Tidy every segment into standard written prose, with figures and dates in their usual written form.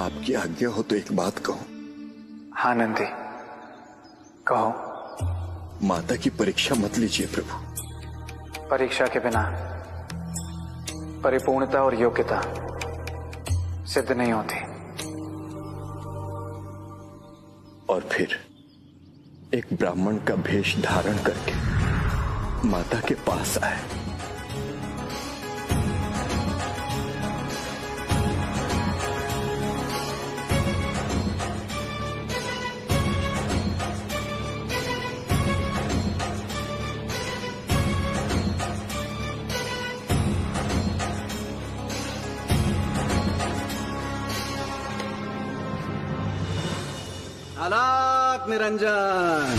आपकी आज्ञा हो तो एक बात कहूं। हाँ नंदी, कहो। माता की परीक्षा मत लीजिए प्रभु। परीक्षा के बिना परिपूर्णता और योग्यता सिद्ध नहीं होती। और फिर एक ब्राह्मण का भेष धारण करके माता के पास आए। अलक निरंजन।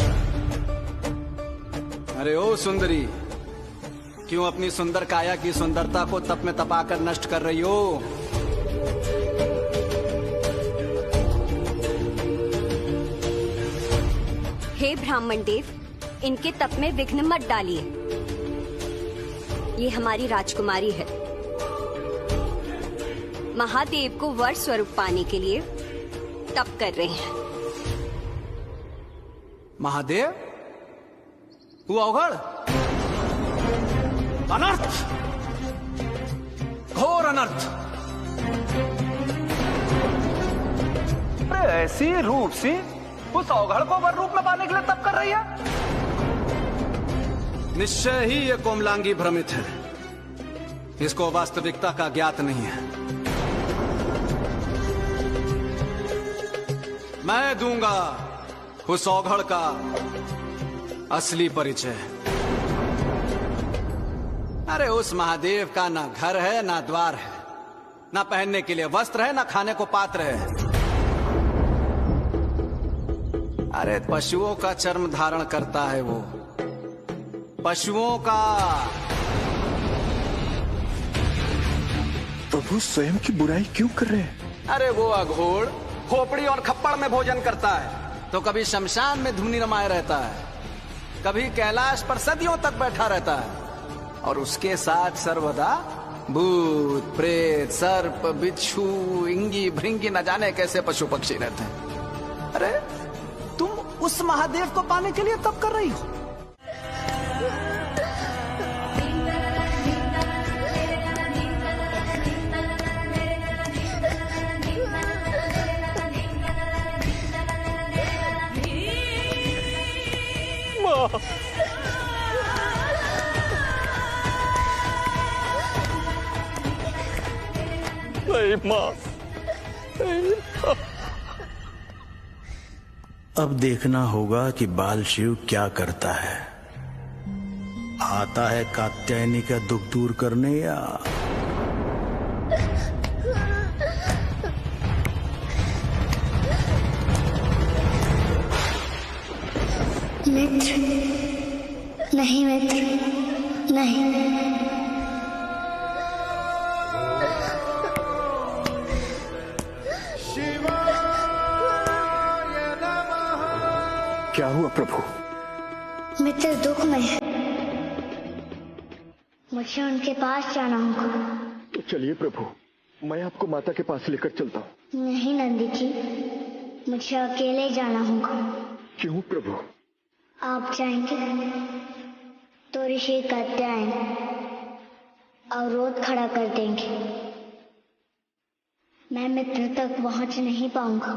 अरे ओ सुंदरी, क्यों अपनी सुंदर काया की सुंदरता को तप में तपाकर नष्ट कर रही हो? हे ब्राह्मण देव, इनके तप में विघ्न मत डालिए। ये हमारी राजकुमारी है। महादेव को वर स्वरूप पाने के लिए तप कर रहे हैं। महादेव? हुआ अवघड़? अनर्थ, घोर अनर्थ। अरे ऐसी रूप सी उस अवघड़ को वर रूप में पाने के लिए तप कर रही है? निश्चय ही ये कोमलांगी भ्रमित है। इसको वास्तविकता का ज्ञात नहीं है। मैं दूंगा उस अवघड़ का असली परिचय। अरे उस महादेव का ना घर है ना द्वार है, ना पहनने के लिए वस्त्र है, ना खाने को पात्र है। अरे पशुओं का चर्म धारण करता है वो, पशुओं का। प्रभु स्वयं की बुराई क्यों कर रहे हैं? अरे वो अघोड़ खोपड़ी और खप्पड़ में भोजन करता है, तो कभी शमशान में धुनी रमाए रहता है, कभी कैलाश पर सदियों तक बैठा रहता है, और उसके साथ सर्वदा भूत प्रेत सर्प बिच्छू इंगी भृंगी न जाने कैसे पशु पक्षी रहते हैं। अरे तुम उस महादेव को पाने के लिए तप कर रही हो? नहीं मां, नहीं। अब देखना होगा कि बाल शिव क्या करता है। आता है कात्यायनी का दुख दूर करने या मित्र? नहीं मित्र, नहीं। क्या हुआ प्रभु? मित्र दुख में है, मुझे उनके पास जाना होगा। तो चलिए प्रभु, मैं आपको माता के पास लेकर चलता हूँ। नहीं नंदी जी, मुझे अकेले जाना होगा। क्यों प्रभु? आप जाएंगे तो ऋषि कात्यायन अवरोध खड़ा कर देंगे। मैं मित्र तक पहुंच नहीं पाऊंगा।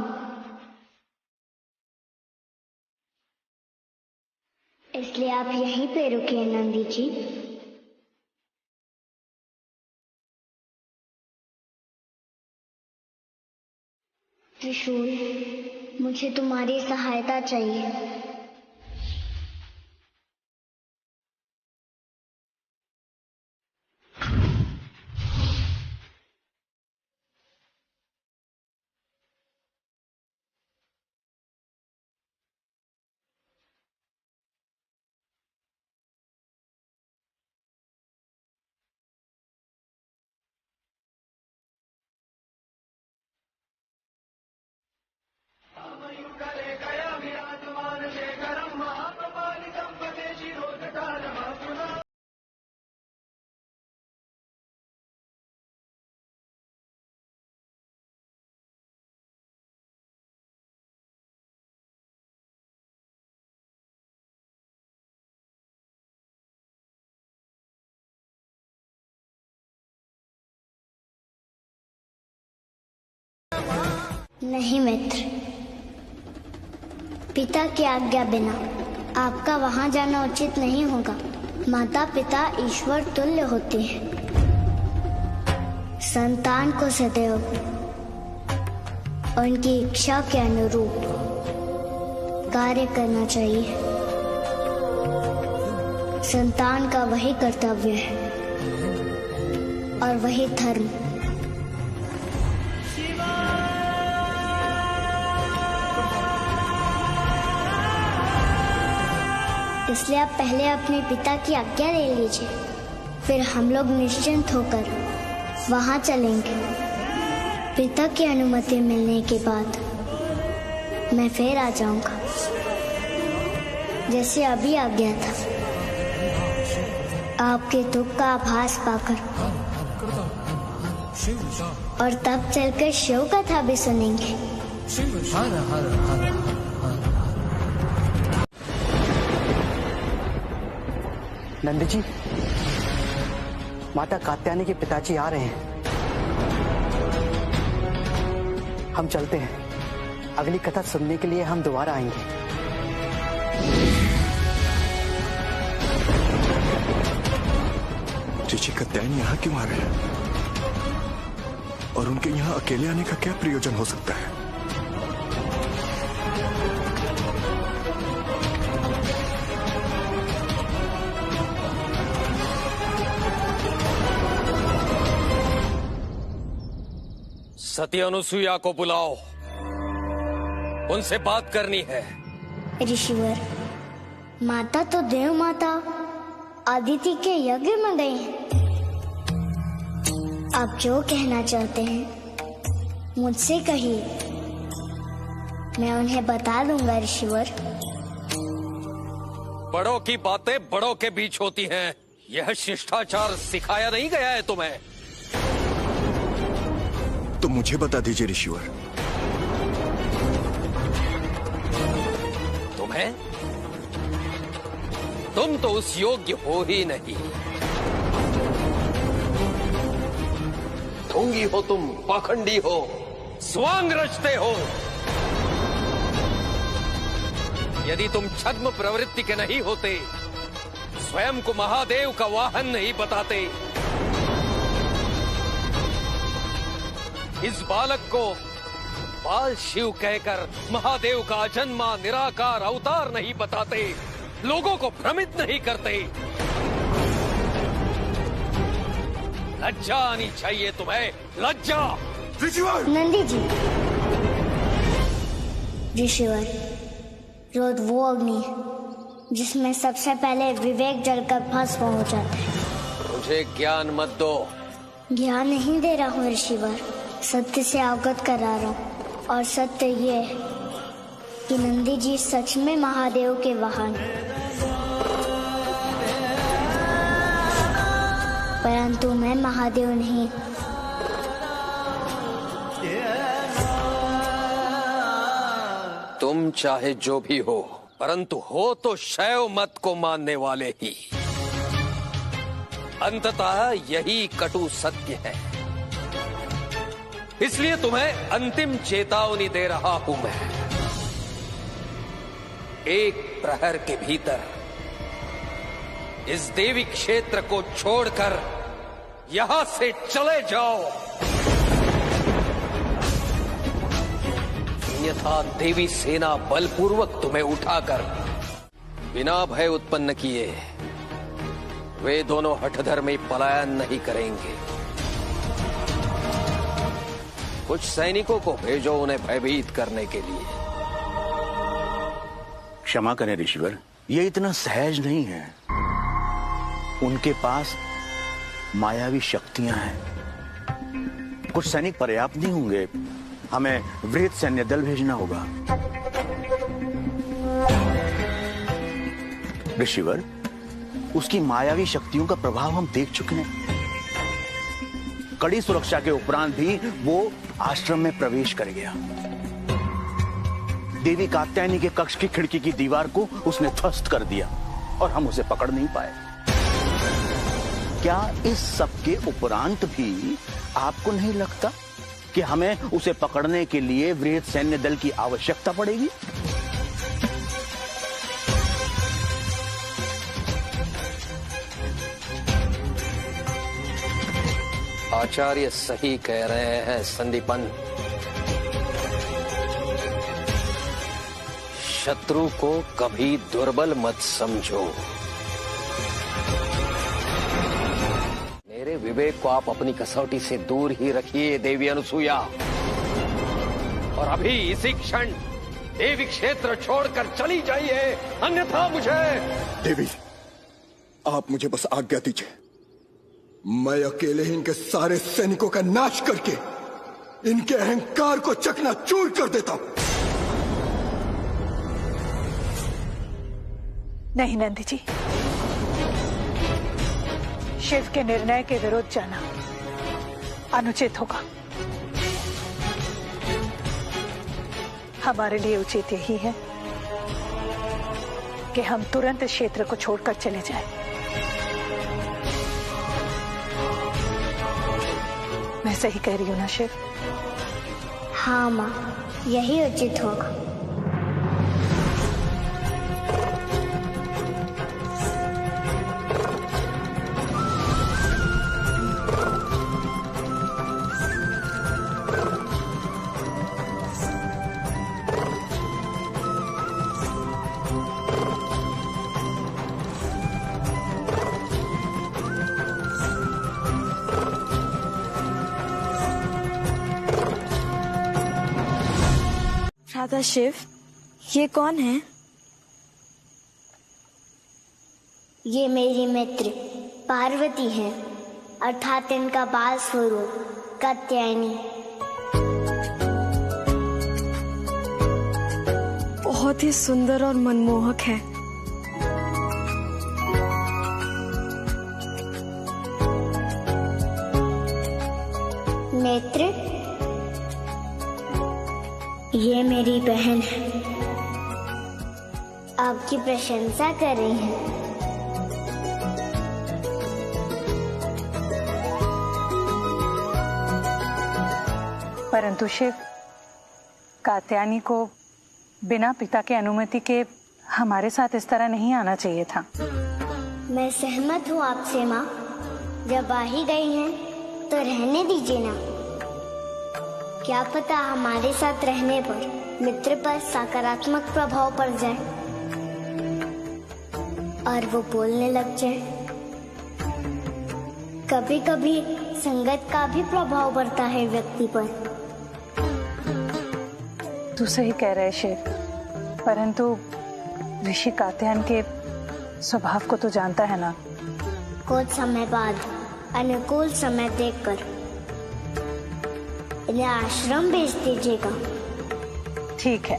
इसलिए आप यहीं पे रुकिए नंदी जी। त्रिशूल, मुझे तुम्हारी सहायता चाहिए। नहीं मित्र, पिता की आज्ञा बिना आपका वहां जाना उचित नहीं होगा। माता पिता ईश्वर तुल्य होते हैं। संतान को सदैव उनकी इच्छा के अनुरूप कार्य करना चाहिए। संतान का वही कर्तव्य है और वही धर्म। इसलिए आप पहले अपने पिता की आज्ञा ले लीजिए, फिर हम लोग निश्चिंत होकर वहां चलेंगे। पिता की अनुमति मिलने के बाद मैं फिर आ जाऊंगा, जैसे अभी आ गया था, आपके दुख का आभास पाकर, और तब चलकर शिव कथा भी सुनेंगे। नंद जी, माता कात्यायनी के पिताजी आ रहे हैं। हम चलते हैं। अगली कथा सुनने के लिए हम दोबारा आएंगे। ऋषि कात्यायनी यहाँ क्यों आ रहे हैं? और उनके यहाँ अकेले आने का क्या प्रयोजन हो सकता है? सती अनुसुईया को बुलाओ, उनसे बात करनी है। ऋषिवर, माता तो देव माता आदिति के यज्ञ में गई हैं। आप जो कहना चाहते हैं मुझसे कहिए, मैं उन्हें बता दूंगा। ऋषिवर, बड़ों की बातें बड़ों के बीच होती हैं। यह शिष्टाचार सिखाया नहीं गया है तुम्हें? तो मुझे बता दीजिए ऋषिवर। तुम्हें? तुम तो उस योग्य हो ही नहीं। ढोंगी हो तुम, पाखंडी हो, स्वांग रचते हो। यदि तुम छद्म प्रवृत्ति के नहीं होते, स्वयं को महादेव का वाहन नहीं बताते, इस बालक को बाल शिव कहकर महादेव का अजन्मा निराकार अवतार नहीं बताते, लोगों को भ्रमित नहीं करते, लज्जा आनी चाहिए तुम्हें, लज्जा। ऋषिवर! नंदी जी, ऋषिवर, क्रोध वो अग्नि है जिसमें सबसे पहले विवेक जलकर भस्म हो जाता है। मुझे ज्ञान मत दो। ज्ञान नहीं दे रहा हूँ ऋषिवर, सत्य से अवगत करा रहा हूँ। और सत्य ये है कि नंदी जी सच में महादेव के वाहन, परंतु मैं महादेव नहीं। तुम चाहे जो भी हो, परंतु हो तो शैव मत को मानने वाले ही। अंततः यही कटु सत्य है। इसलिए तुम्हें अंतिम चेतावनी दे रहा हूं मैं। एक प्रहर के भीतर इस देवी क्षेत्र को छोड़कर यहां से चले जाओ, अन्यथा देवी सेना बलपूर्वक तुम्हें उठाकर बिना भय उत्पन्न किए वे दोनों हठधर्मी पलायन नहीं करेंगे। कुछ सैनिकों को भेजो उन्हें भयभीत करने के लिए। क्षमा करें ऋषिवर, ये इतना सहज नहीं है। उनके पास मायावी शक्तियां हैं। कुछ सैनिक पर्याप्त नहीं होंगे, हमें वृहद सैन्य दल भेजना होगा। ऋषिवर, उसकी मायावी शक्तियों का प्रभाव हम देख चुके हैं। कड़ी सुरक्षा के उपरांत भी वो आश्रम में प्रवेश कर गया। देवी कात्यायनी के कक्ष की खिड़की की दीवार को उसने ध्वस्त कर दिया और हम उसे पकड़ नहीं पाए। क्या इस सब के उपरांत भी आपको नहीं लगता कि हमें उसे पकड़ने के लिए वृहद सैन्य दल की आवश्यकता पड़ेगी? आचार्य सही कह रहे हैं संदीपन। शत्रु को कभी दुर्बल मत समझो। मेरे विवेक को आप अपनी कसौटी से दूर ही रखिए देवी अनुसूया, और अभी इसी क्षण देवी क्षेत्र छोड़कर चली जाइए, अन्यथा मुझे। देवी, आप मुझे बस आज्ञा दीजिए, मैं अकेले ही इनके सारे सैनिकों का नाश करके इनके अहंकार को चकनाचूर कर देता हूं। नहीं नंदी जी, शिव के निर्णय के विरुद्ध जाना अनुचित होगा। हमारे लिए उचित यही है कि हम तुरंत इस क्षेत्र को छोड़कर चले जाएं। मैं सही कह रही हूं ना शिव? हाँ माँ, यही उचित होगा। राधा शिव, ये कौन है? ये मेरी मित्र पार्वती है, अर्थात इनका बाल स्वरूप कात्यायनी। बहुत ही सुंदर और मनमोहक है। मित्र, ये मेरी बहन है, आपकी प्रशंसा कर रही है। परंतु शिव, कात्यायनी को बिना पिता के अनुमति के हमारे साथ इस तरह नहीं आना चाहिए था। मैं सहमत हूँ आपसे माँ, जब आ ही गई हैं तो रहने दीजिए ना। क्या पता हमारे साथ रहने पर मित्र पर सकारात्मक प्रभाव पड़ जाए और वो बोलने लग जाए। कभी कभी संगत का भी प्रभाव पड़ता है व्यक्ति पर। तू सही कह रहे शिव, परंतु ऋषि कात्यायन के स्वभाव को तो जानता है ना। कुछ समय बाद अनुकूल समय देखकर इन्हें आश्रम भेज दीजिएगा। ठीक है,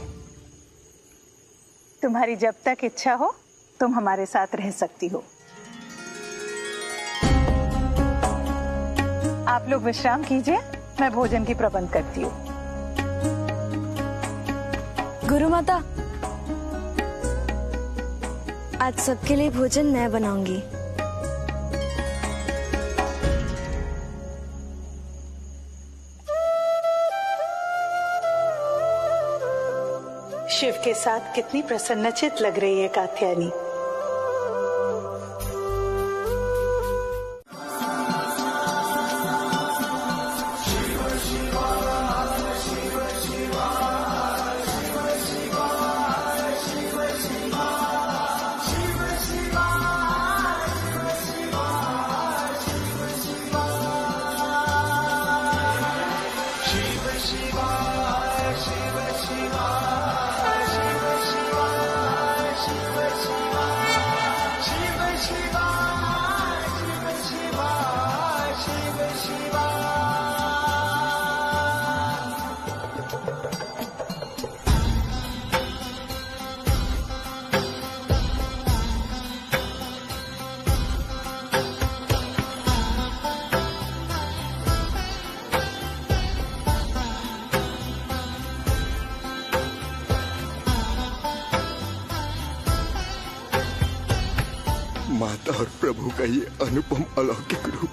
तुम्हारी जब तक इच्छा हो तुम हमारे साथ रह सकती हो। आप लोग विश्राम कीजिए, मैं भोजन की प्रबंध करती हूँ। गुरु माता, आज सबके लिए भोजन मैं बनाऊंगी। शिव के साथ कितनी प्रसन्नचित लग रही है कात्यायनी। माता और प्रभु का ये अनुपम अलौकिक रूप,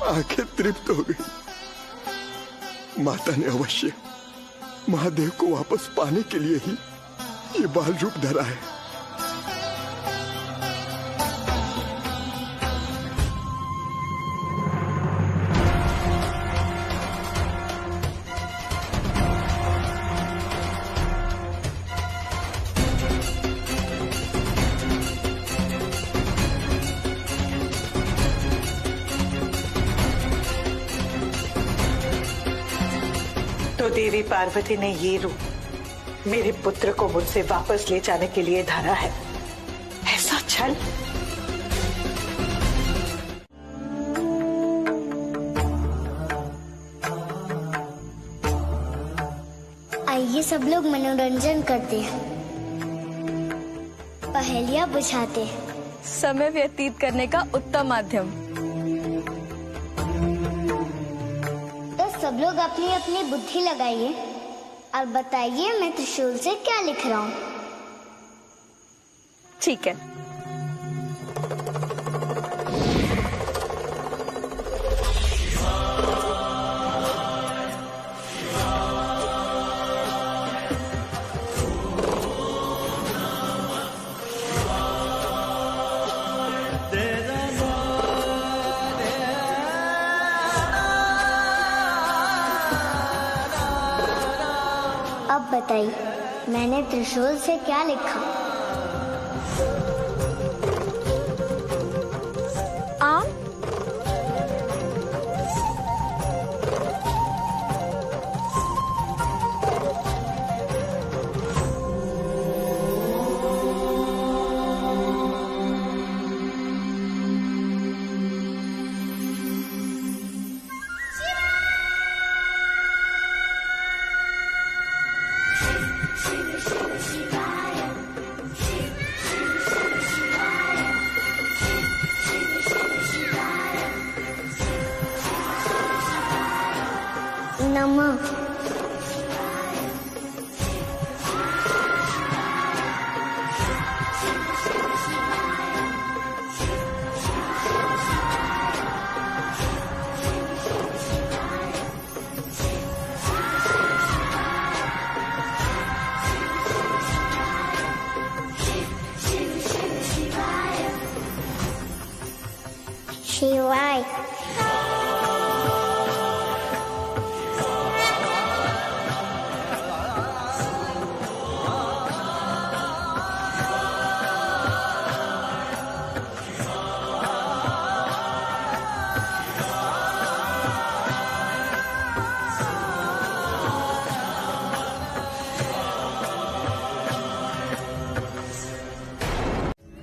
आंखें तृप्त हो गई। माता ने अवश्य महादेव को वापस पाने के लिए ही ये बाल रूप धरा है। तो देवी पार्वती ने ये रूप मेरे पुत्र को मुझसे वापस ले जाने के लिए धरा है। ऐसा छल! आइए सब लोग मनोरंजन करते हैं, पहेलियां बुझाते हैं। समय व्यतीत करने का उत्तम माध्यम। सब लोग अपनी अपनी बुद्धि लगाइए और बताइए मैं त्रिशूल से क्या लिख रहा हूँ। ठीक है। अब बताइए मैंने त्रिशूल से क्या लिखा? आम। नमः। शिवाय।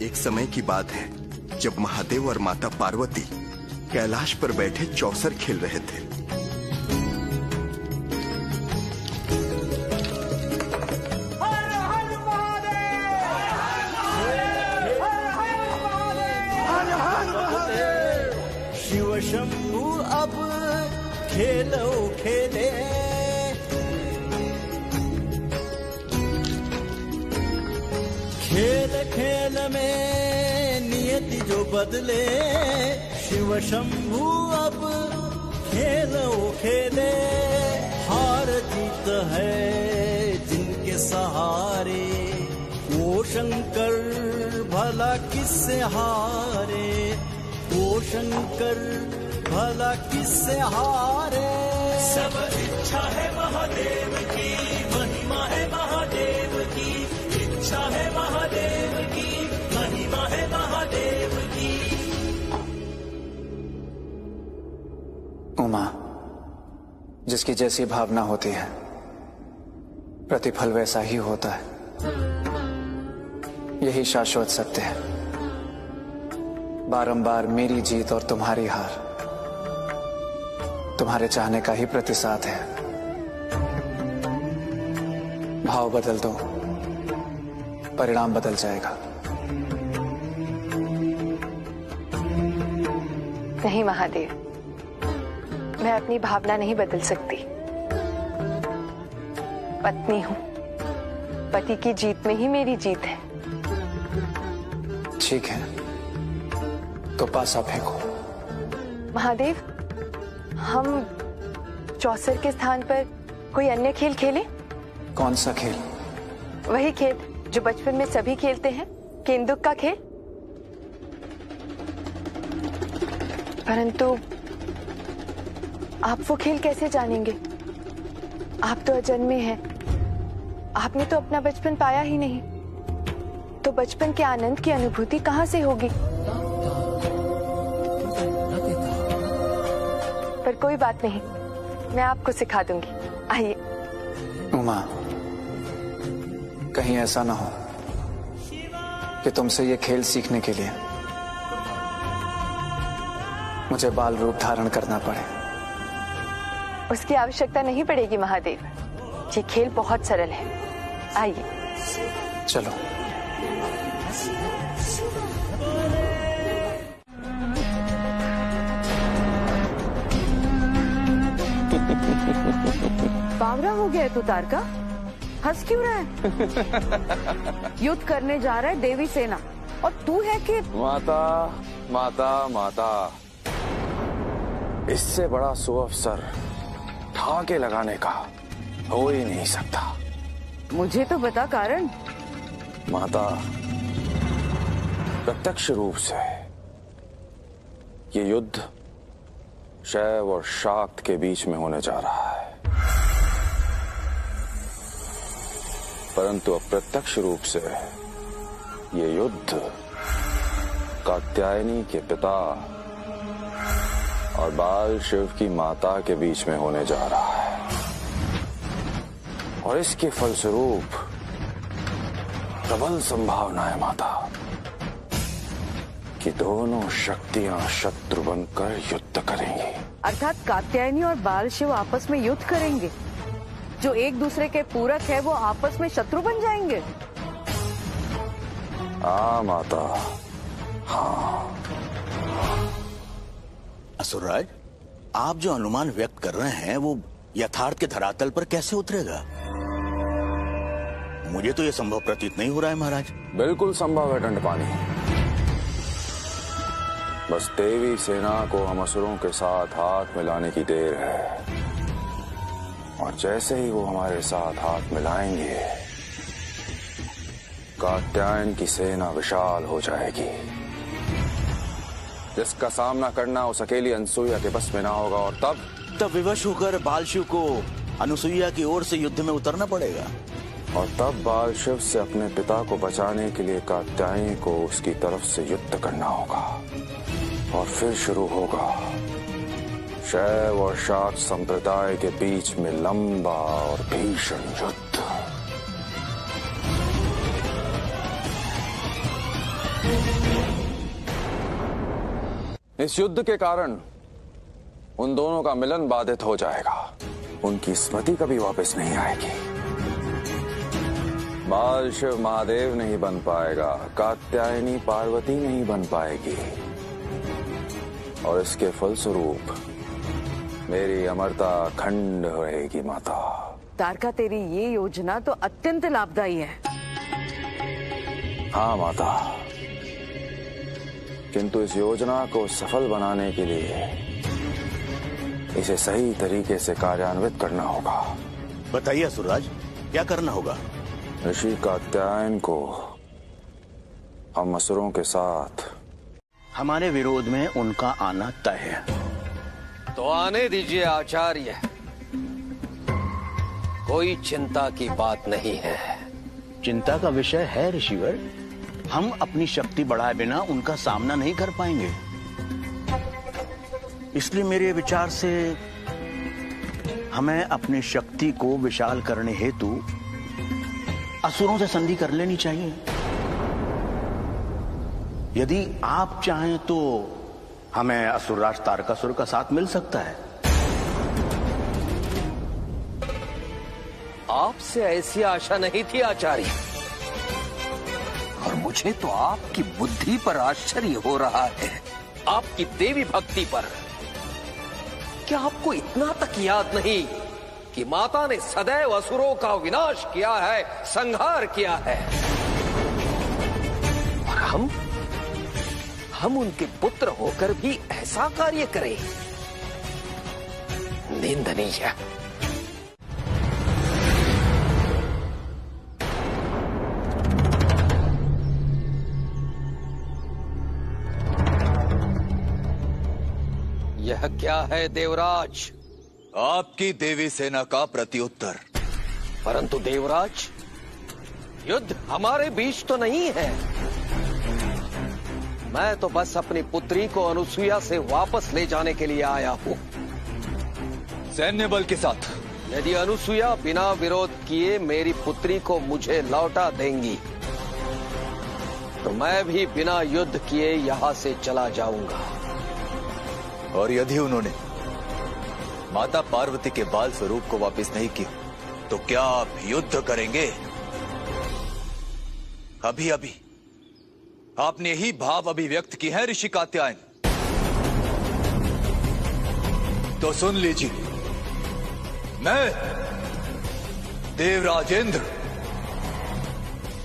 एक समय की बात है जब महादेव और माता पार्वती कैलाश पर बैठे चौसर खेल रहे थे। शिव शंभु अब खेलो खेले, खेल खेल में नियति जो बदले। शिव शंभु अब खेलो खेले, हार जीत है जिनके सहारे। वो शंकर भला किससे हारे, वो शंकर भला किससे हारे। सब इच्छा है महादेव की, महिमा है महादेव की। इच्छा है महादेव की, महिमा है महादेव की। उमा, जिसकी जैसी भावना होती है प्रतिफल वैसा ही होता है, यही शाश्वत सत्य है। बारंबार मेरी जीत और तुम्हारी हार तुम्हारे चाहने का ही प्रतिसाद है। भाव बदल दो, परिणाम बदल जाएगा। नहीं महादेव, मैं अपनी भावना नहीं बदल सकती। पत्नी हूं, पति की जीत में ही मेरी जीत है। ठीक है, तो पासा फेंको। महादेव, हम चौसर के स्थान पर कोई अन्य खेल खेलें? कौन सा खेल? वही खेल जो बचपन में सभी खेलते हैं, केंदुक का खेल। परंतु आप वो खेल कैसे जानेंगे? आप तो अजन्मे हैं, आपने तो अपना बचपन पाया ही नहीं, तो बचपन के आनंद की अनुभूति कहां से होगी? पर कोई बात नहीं, मैं आपको सिखा दूंगी। आइए। उमा, कहीं ऐसा ना हो कि तुमसे ये खेल सीखने के लिए मुझे बाल रूप धारण करना पड़े। उसकी आवश्यकता नहीं पड़ेगी महादेव, ये खेल बहुत सरल है। आइए। चलो। बावरा हो गया है तू तारका, हंस क्यों रहा है? युद्ध करने जा रहा है देवी सेना और तू है कि माता माता माता, इससे बड़ा सुअवसर ठाके लगाने का हो ही नहीं सकता। मुझे तो बता कारण। माता, प्रत्यक्ष रूप से ये युद्ध शैव और शाक्त के बीच में होने जा रहा है, परंतु अप्रत्यक्ष रूप से ये युद्ध कात्यायनी के पिता और बाल शिव की माता के बीच में होने जा रहा है, और इसके फलस्वरूप प्रबल संभावना है माता कि दोनों शक्तियां शत्रु बनकर युद्ध करेंगी। अर्थात कात्यायनी और बाल शिव आपस में युद्ध करेंगे, जो एक दूसरे के पूरक है वो आपस में शत्रु बन जाएंगे। हाँ माता, हाँ। असुरराज, आप जो अनुमान व्यक्त कर रहे हैं वो यथार्थ के धरातल पर कैसे उतरेगा? मुझे तो यह संभव प्रतीत नहीं हो रहा है महाराज। बिल्कुल संभव है दंडपानी, बस देवी सेना को हम असुरों के साथ हाथ मिलाने की देर है, और जैसे ही वो हमारे साथ हाथ मिलाएंगे कात्यायन की सेना विशाल हो जाएगी, जिसका सामना करना उस अकेली अनुसुईया के बस में ना होगा, और तब विवश होकर बाल शिव को अनुसुईया की ओर से युद्ध में उतरना पड़ेगा, और तब बाल शिव से अपने पिता को बचाने के लिए कात्यायनी को उसकी तरफ से युद्ध करना होगा, और फिर शुरू होगा शैव और शाक्त संप्रदाय के बीच में लंबा और भीषण युद्ध। इस युद्ध के कारण उन दोनों का मिलन बाधित हो जाएगा, उनकी स्मृति कभी वापस नहीं आएगी। बाल शिव महादेव नहीं बन पाएगा, कात्यायनी पार्वती नहीं बन पाएगी, और इसके फलस्वरूप मेरी अमरता खंड रहेगी माता। तारका, तेरी ये योजना तो अत्यंत लाभदायी है। हाँ माता, किंतु इस योजना को सफल बनाने के लिए इसे सही तरीके से कार्यान्वित करना होगा। बताइए असुरराज, क्या करना होगा? ऋषि कात्यायन को हम असुरों के साथ हमारे विरोध में उनका आना तय है। तो आने दीजिए आचार्य, कोई चिंता की बात नहीं है। चिंता का विषय है ऋषिवर, हम अपनी शक्ति बढ़ाए बिना उनका सामना नहीं कर पाएंगे, इसलिए मेरे विचार से हमें अपनी शक्ति को विशाल करने हेतु असुरों से संधि कर लेनी चाहिए। यदि आप चाहें तो हमें असुरराज तारकासुर का साथ मिल सकता है। आपसे ऐसी आशा नहीं थी आचार्य, और मुझे तो आपकी बुद्धि पर आश्चर्य हो रहा है, आपकी देवी भक्ति पर। क्या आपको इतना तक याद नहीं कि माता ने सदैव असुरों का विनाश किया है, संहार किया है, और हम उनके पुत्र होकर भी ऐसा कार्य करें? निंदनीय। यह क्या है देवराज? आपकी देवी सेना का प्रत्युत्तर। परंतु देवराज, युद्ध हमारे बीच तो नहीं है। मैं तो बस अपनी पुत्री को अनुसुईया से वापस ले जाने के लिए आया हूं। सैन्य बल के साथ। यदि अनुसुईया बिना विरोध किए मेरी पुत्री को मुझे लौटा देंगी तो मैं भी बिना युद्ध किए यहां से चला जाऊंगा। और यदि उन्होंने माता पार्वती के बाल स्वरूप को वापस नहीं किया तो क्या आप युद्ध करेंगे? अभी अभी आपने ही भाव अभिव्यक्त की है ऋषि कात्यायन। तो सुन लीजिए, मैं देवराजेंद्र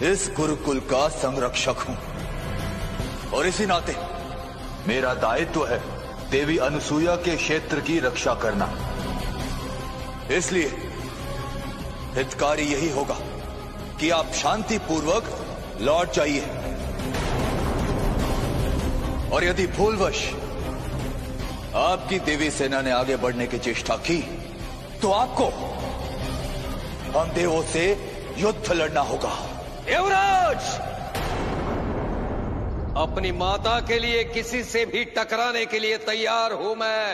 इस गुरुकुल का संरक्षक हूं और इसी नाते मेरा दायित्व है देवी अनुसुईया के क्षेत्र की रक्षा करना। इसलिए हितकारी यही होगा कि आप शांतिपूर्वक लौट जाइए और यदि भूलवश आपकी देवी सेना ने आगे बढ़ने की चेष्टा की तो आपको हम देवों से युद्ध लड़ना होगा। देवराज, अपनी माता के लिए किसी से भी टकराने के लिए तैयार हूं मैं।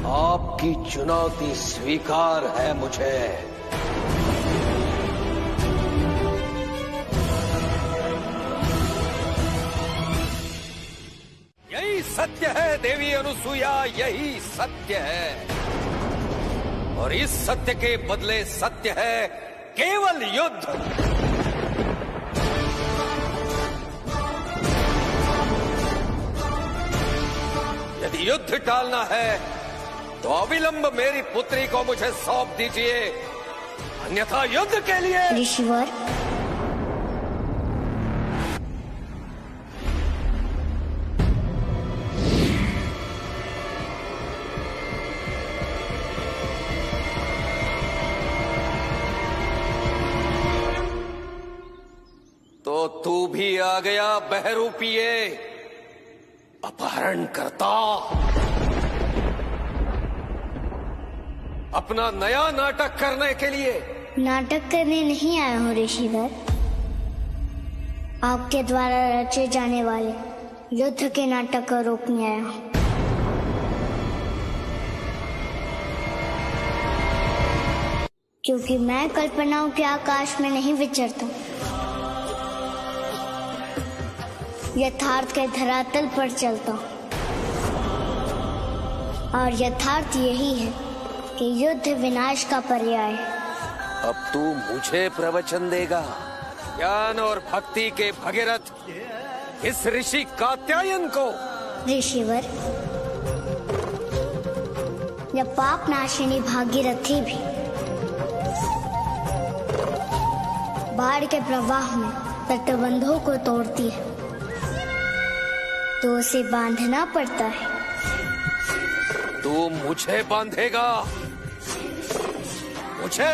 आपकी चुनौती स्वीकार है मुझे। यही सत्य है देवी अनुसुईया, यही सत्य है और इस सत्य के बदले सत्य है केवल युद्ध। यदि युद्ध टालना है तो अविलंब मेरी पुत्री को मुझे सौंप दीजिए, अन्यथा युद्ध के लिए। ऋषिवर, तो तू भी आ गया बहरूपिये, अपहरण करता। अपना नया नाटक करने के लिए। नाटक करने नहीं आया हूँ ऋषिवर, आपके द्वारा रचे जाने वाले युद्ध के नाटक को रोकने आया हूँ। क्योंकि मैं कल्पनाओं के आकाश में नहीं विचरता, यथार्थ के धरातल पर चलता हूँ। और यथार्थ यही है कि युद्ध विनाश का पर्याय है। अब तू मुझे प्रवचन देगा ज्ञान और भक्ति के भगीरथ इस ऋषि कात्यायन को। ऋषिवर, यह पाप नाशिनी भागीरथी भी बाढ़ के प्रवाह में तटबंधों को तोड़ती है तो उसे बांधना पड़ता है। तू मुझे बांधेगा? मुझे?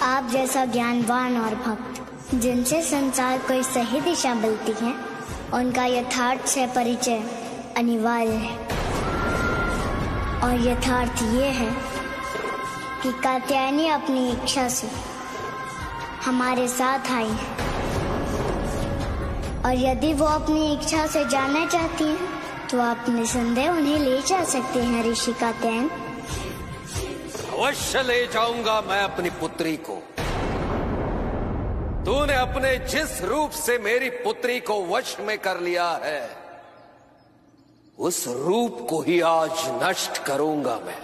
आप जैसा ज्ञानवान और भक्त जिनसे संसार को सही दिशा मिलती है, उनका यथार्थ से परिचय अनिवार्य है। और यथार्थ ये है कि कात्यायनी अपनी इच्छा से हमारे साथ आई है और यदि वो अपनी इच्छा से जाना चाहती हैं तो आप निसंदेह उन्हें ले जा सकते हैं ऋषि कात्यायन। अवश्य ले जाऊंगा मैं अपनी पुत्री को। तूने अपने जिस रूप से मेरी पुत्री को वश में कर लिया है उस रूप को ही आज नष्ट करूंगा मैं।